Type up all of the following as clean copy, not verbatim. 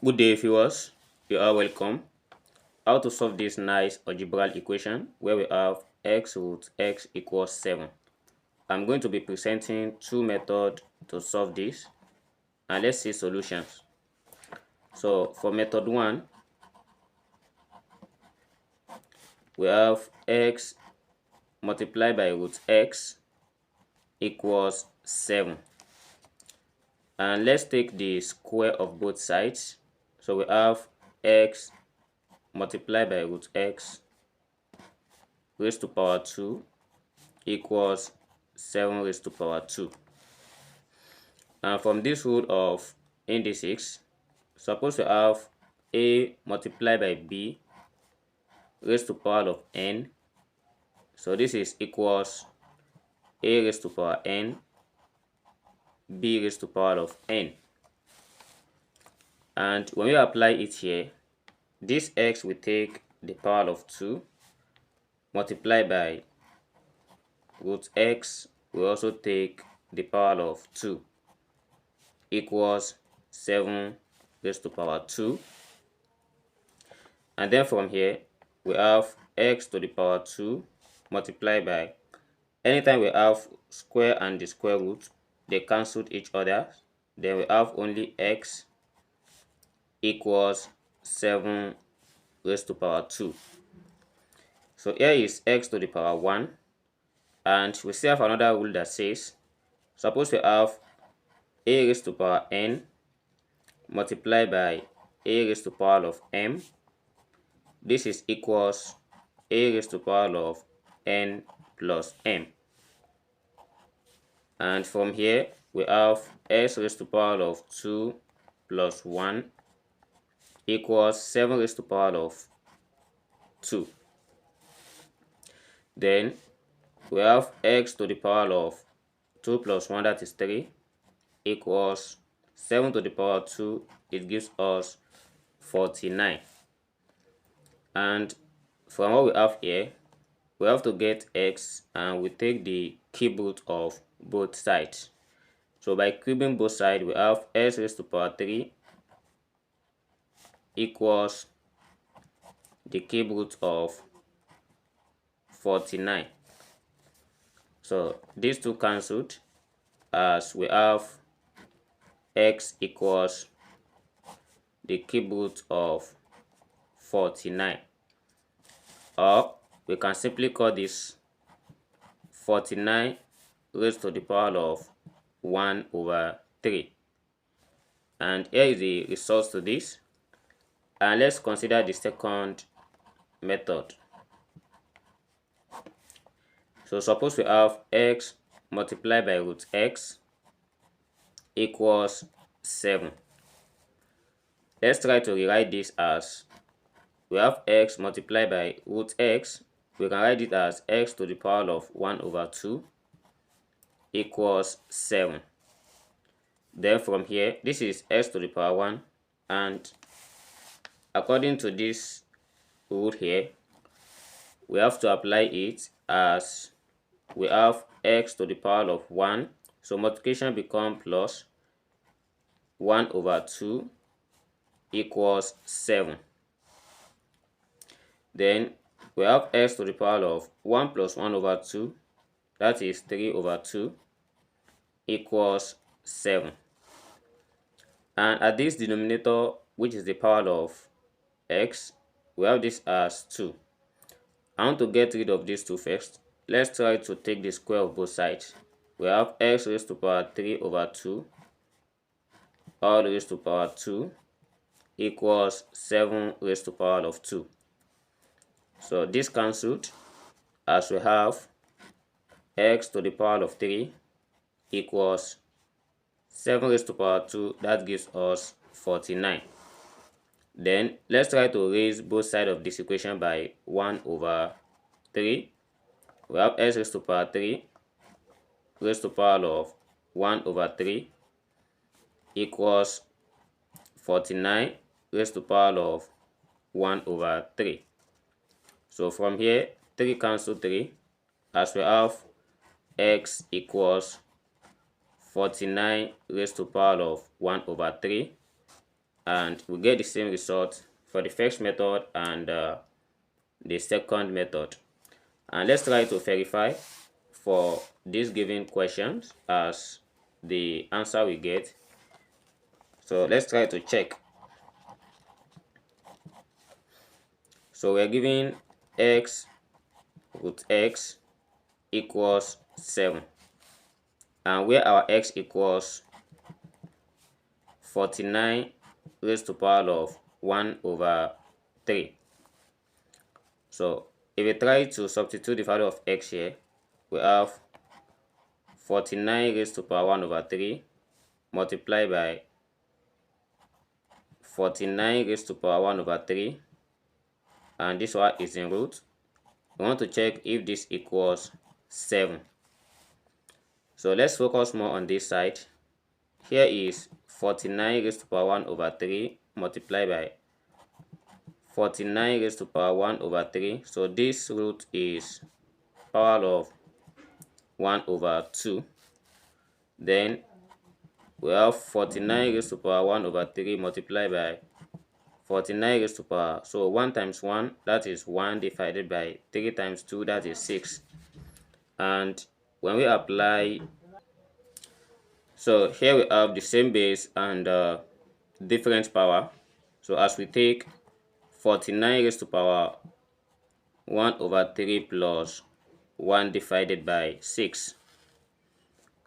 Good day, viewers. You are welcome. How to solve this nice algebral equation where we have x root x equals 7. I'm going to be presenting two methods to solve this, and let's see solutions. So for method 1, we have x multiplied by root x equals 7. And let's take the square of both sides. So we have x multiplied by root x raised to power 2 equals 7 raised to power 2. And from this rule of indices, suppose we have a multiplied by b raised to power of n. So this is equals a raised to power n, b raised to power of n. And when we apply it here, this x will take the power of 2 multiplied by root x will also take the power of 2 equals 7 raised to power 2. And then from here we have x to the power 2 multiplied by, anytime we have square and the square root, they cancel each other. Then we have only x equals 7 raised to power 2. So here is x to the power 1, and we still have another rule that says, suppose we have a raised to power n multiplied by a raised to power of m. This is equals a raised to power of n plus m. And from here we have s raised to power of 2 plus 1 equals 7 raised to power of 2. Then we have x to the power of 2 plus 1, that is 3, equals 7 to the power 2, it gives us 49. And from what we have here, we have to get x, and we take the cube root of both sides. So by cubing both sides, we have s raised to power 3 equals the cube root of 49. So these two cancelled, as we have x equals the cube root of 49. Or we can simply call this 49 raised to the power of 1 over 3. And here is the result to this. And let's consider the second method. So suppose we have x multiplied by root x equals 7. Let's try to rewrite this as, we have x multiplied by root x. We can write it as x to the power of 1 over 2 equals 7. Then from here, this is x to the power 1, and according to this rule here, we have to apply it as we have x to the power of 1. So multiplication becomes plus 1 over 2 equals 7. Then we have x to the power of 1 plus 1 over 2, that is 3 over 2, equals 7. And at this denominator, which is the power of x, we have this as 2. I want to get rid of these two first. Let's try to take the square of both sides. We have x raised to power 3 over 2 all raised to power 2 equals 7 raised to power of 2. So this cancelled, as we have x to the power of 3 equals 7 raised to power 2, that gives us 49. Then let's try to raise both sides of this equation by 1 over 3. We have x raised to power 3 raised to power of 1 over 3 equals 49 raised to power of 1 over 3. So from here, 3 cancel 3, as we have x equals 49 raised to power of 1 over 3. and we get the same result for the first method and the second method. And let's try to verify for these given questions as the answer we get. So let's try to check. So we're given x root x equals 7, and where our x equals 49 raised to power of 1 over 3. So if we try to substitute the value of x here, we have 49 raised to power 1 over 3 multiplied by 49 raised to power 1 over 3, and this one is in root. We want to check if this equals 7. So let's focus more on this side. Here is 49 raised to power 1 over 3 multiplied by 49 raised to power 1 over 3. So this root is power of 1 over 2. Then we have 49 raised to power 1 over 3 multiplied by 49 raised to power. So 1 times 1, that is 1 divided by 3 times 2, that is 6. And when we apply, so here we have the same base and different power. So as we take 49 raised to power 1 over 3 plus 1 divided by 6,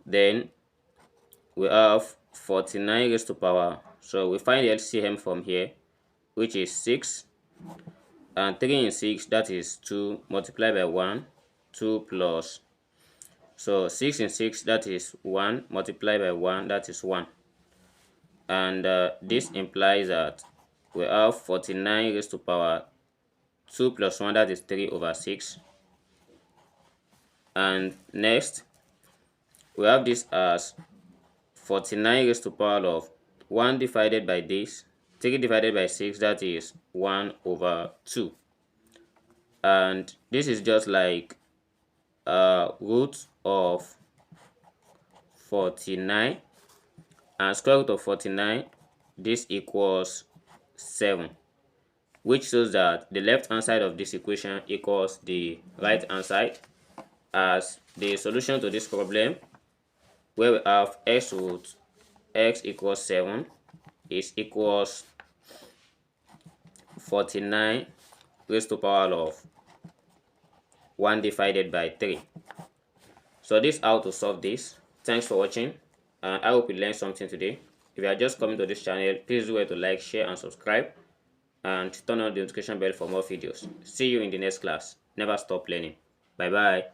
then we have 49 raised to power. So we find the LCM from here, which is 6, and 3 in 6, that is 2, multiplied by 1, 2 plus. So 6 in 6, that is 1, multiplied by 1, that is 1. And this implies that we have 49 raised to power 2 plus 1, that is 3 over 6. And next, we have this as 49 raised to power of 1 divided by this, 3 divided by 6, that is 1 over 2. And this is just like root of 49, and square root of 49, this equals 7, which shows that the left hand side of this equation equals the right hand side, as the solution to this problem, where we have x root x equals 7, is equals 49 raised to power of 1 divided by 3. So this is how to solve this. Thanks for watching, and I hope you learned something today. If you are just coming to this channel, please do well to like, share and subscribe, and turn on the notification bell for more videos. See you in the next class. Never stop learning. Bye bye.